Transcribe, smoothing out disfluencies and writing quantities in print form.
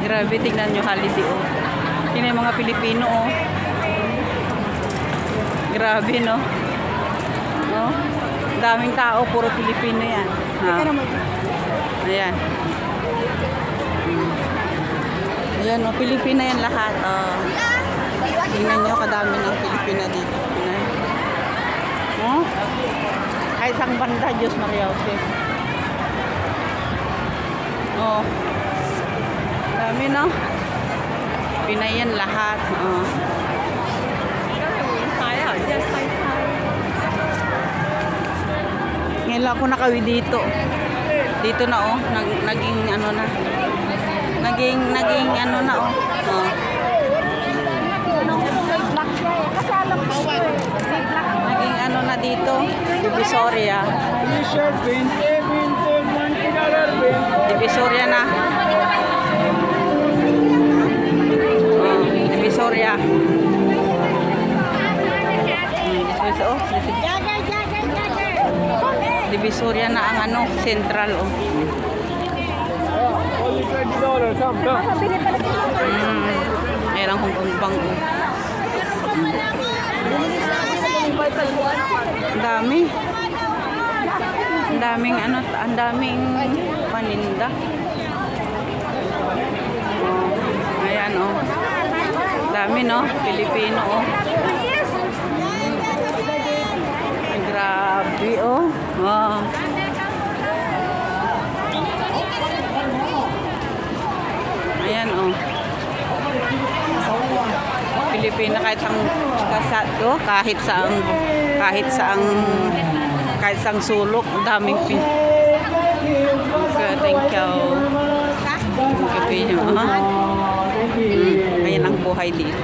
Grabe, tingnan nyo holiday, oh. Tingnan yung mga Pilipino, oh. Grabe, no? Oh, daming tao, puro Pilipino yan. Ha? Ayan. Ayan, oh, Pilipina yan lahat. Oh. Tingnan nyo, kadami ng Pilipina dito. Pinay. Oh? Ay, isang banda, Diyos Maria Jose. Oh. Dami, no? Pinay yan lahat. Oh. Ngayon lang ako nakawi dito. Dito na, oh. Naging ano na. Naging ano na, oh. Oh. Naging ano na dito. Divisoria. Divisoria na. Oh, Divisoria. Oh, Divisoria na ang ano, Central, oh. Ayan ang Hong Kong Bank, oh. Ang dami. Ang daming ano, ang daming paninda. Oh, ayan, oh. Dami, no? Pilipino, oh. Ay, grabe, oh. Wow. Ayan, oh. Pilipina kahit sang kasado, kahit saang sulok, ang daming pin. Thank you. Ayan ang buhay dito.